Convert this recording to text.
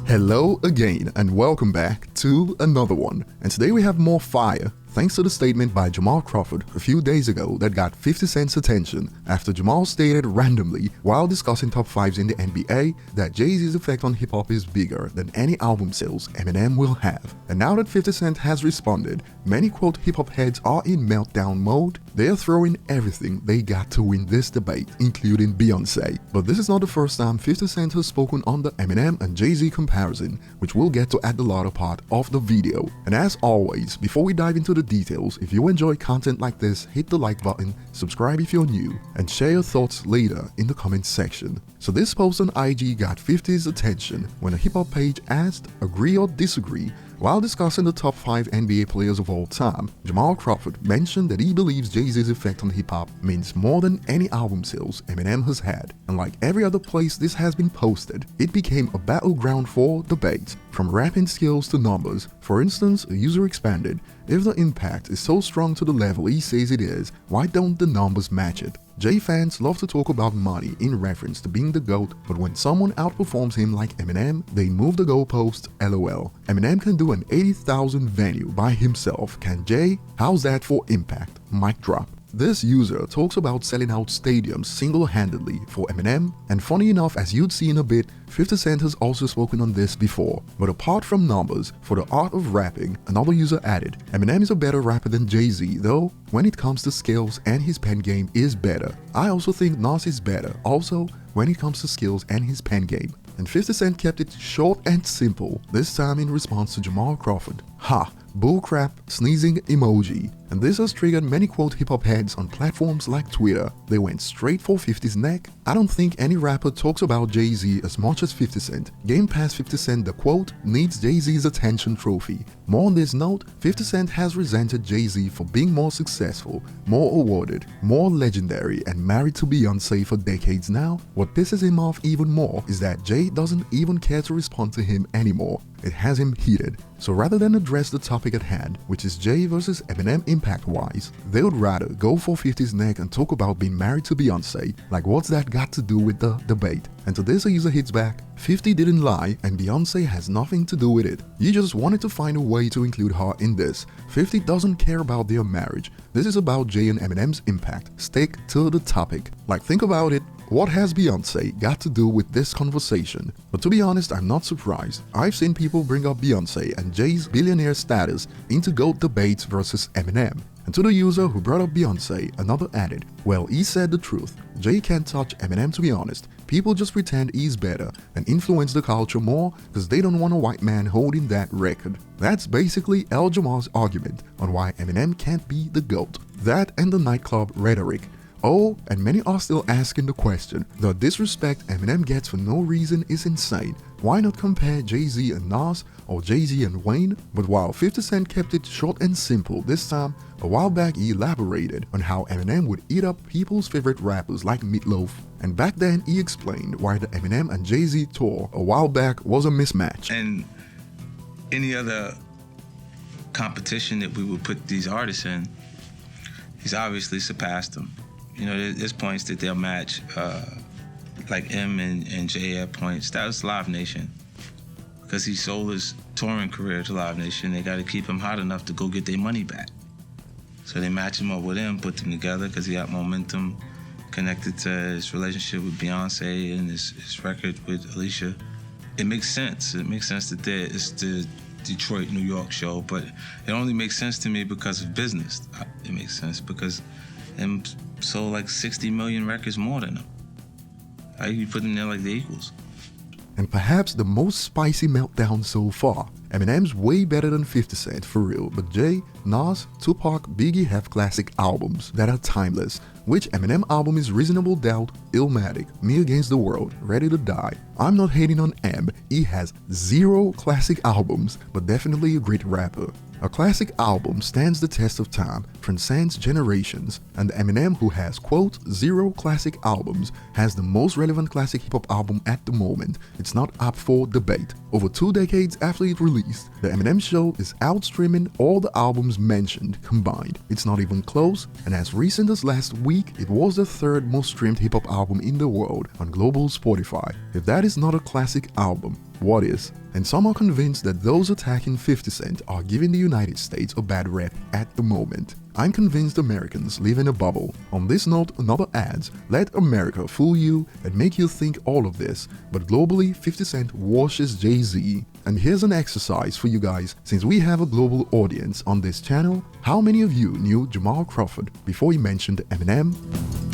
Hello again and welcome back to another one. And today we have more fire thanks to the statement by Jamal Crawford a few days ago that got 50 Cent's attention after Jamal stated randomly while discussing top 5s in the NBA that Jay-Z's effect on hip-hop is bigger than any album sales Eminem will have. And now that 50 Cent has responded, many quote hip-hop heads are in meltdown mode. They are throwing everything they got to win this debate, including Beyonce. But this is not the first time 50 Cent has spoken on the Eminem and Jay-Z comparison, which we'll get to at the latter part of the video. And as always, before we dive into the details, if you enjoy content like this, hit the like button, subscribe if you're new, and share your thoughts later in the comments section. So this post on IG got 50's attention when a hip-hop page asked, agree or disagree. While discussing the top 5 NBA players of all time, Jamal Crawford mentioned that he believes Jay-Z's effect on hip-hop means more than any album sales Eminem has had. And like every other place this has been posted, it became a battleground for debate, from rapping skills to numbers. For instance, a user expanded, if the impact is so strong to the level he says it is, why don't the numbers match it? Jay fans love to talk about money in reference to being the GOAT, but when someone outperforms him like Eminem, they move the goalpost, lol. Eminem can do an 80,000 venue by himself, can Jay? How's that for impact? Mic drop. This user talks about selling out stadiums single-handedly for Eminem, and funny enough, as you'd see in a bit, 50 Cent has also spoken on this before. But apart from numbers, for the art of rapping, another user added, Eminem is a better rapper than Jay-Z, though when it comes to skills and his pen game is better. I also think Nas is better, also when it comes to skills and his pen game. And 50 Cent kept it short and simple, this time in response to Jamal Crawford. Ha! Bullcrap, sneezing emoji. And this has triggered many quote hip-hop heads on platforms like Twitter. They went straight for 50's neck. I don't think any rapper talks about Jay-Z as much as 50 Cent. Game past 50 Cent the quote needs Jay-Z's attention trophy. More on this note, 50 Cent has resented Jay-Z for being more successful, more awarded, more legendary, and married to Beyonce for decades now. What pisses him off even more is that Jay doesn't even care to respond to him anymore. It has him heated. So rather than address the topic at hand, which is Jay versus Eminem impact-wise, they would rather go for 50's neck and talk about being married to Beyonce, like what's that got to do with the debate? And to this a user hits back, 50 didn't lie and Beyonce has nothing to do with it. You just wanted to find a way to include her in this. 50 doesn't care about their marriage. This is about Jay and Eminem's impact. Stick to the topic. Like, think about it. What has Beyonce got to do with this conversation? But to be honest, I'm not surprised. I've seen people bring up Beyonce and Jay's billionaire status into GOAT debates versus Eminem. And to the user who brought up Beyonce, another added, well, he said the truth. Jay can't touch Eminem, to be honest. People just pretend he's better and influence the culture more because they don't want a white man holding that record. That's basically El Jamal's argument on why Eminem can't be the GOAT. That and the nightclub rhetoric. Oh, and many are still asking the question, the disrespect Eminem gets for no reason is insane. Why not compare Jay-Z and Nas or Jay-Z and Wayne? But while 50 Cent kept it short and simple this time, a while back he elaborated on how Eminem would eat up people's favorite rappers like Meatloaf. And back then he explained why the Eminem and Jay-Z tour a while back was a mismatch. And any other competition that we would put these artists in, he's obviously surpassed them. You know, there's points that they'll match, like M and J at points. That was Live Nation. Because he sold his touring career to Live Nation, they got to keep him hot enough to go get their money back. So they match him up with him, put them together, because he got momentum connected to his relationship with Beyonce and his record with Alicia. It makes sense. It makes sense that it's the Detroit, New York show, but it only makes sense to me because of business. It makes sense because M sold like 60 million records more than him. How you put them there like the equals? And perhaps the most spicy meltdown so far. Eminem's way better than 50 Cent for real, but Jay, Nas, Tupac, Biggie have classic albums that are timeless. Which Eminem album is Reasonable Doubt, Illmatic, Me Against the World, Ready to Die? I'm not hating on M, he has 0 classic albums, but definitely a great rapper. A classic album stands the test of time, transcends generations, and Eminem, who has, quote, 0 classic albums, has the most relevant classic hip-hop album at the moment. It's not up for debate. Over 2 decades after it released, the Eminem Show is outstreaming all the albums mentioned combined. It's not even close, and as recent as last week, it was the 3rd most streamed hip-hop album in the world on global Spotify. If that is not a classic album, what is, and some are convinced that those attacking 50 Cent are giving the United States a bad rep at the moment. I'm convinced Americans live in a bubble. On this note, another adds, let America fool you and make you think all of this, but globally 50 Cent washes Jay-Z. And here's an exercise for you guys, since we have a global audience on this channel. How many of you knew Jamal Crawford before he mentioned Eminem?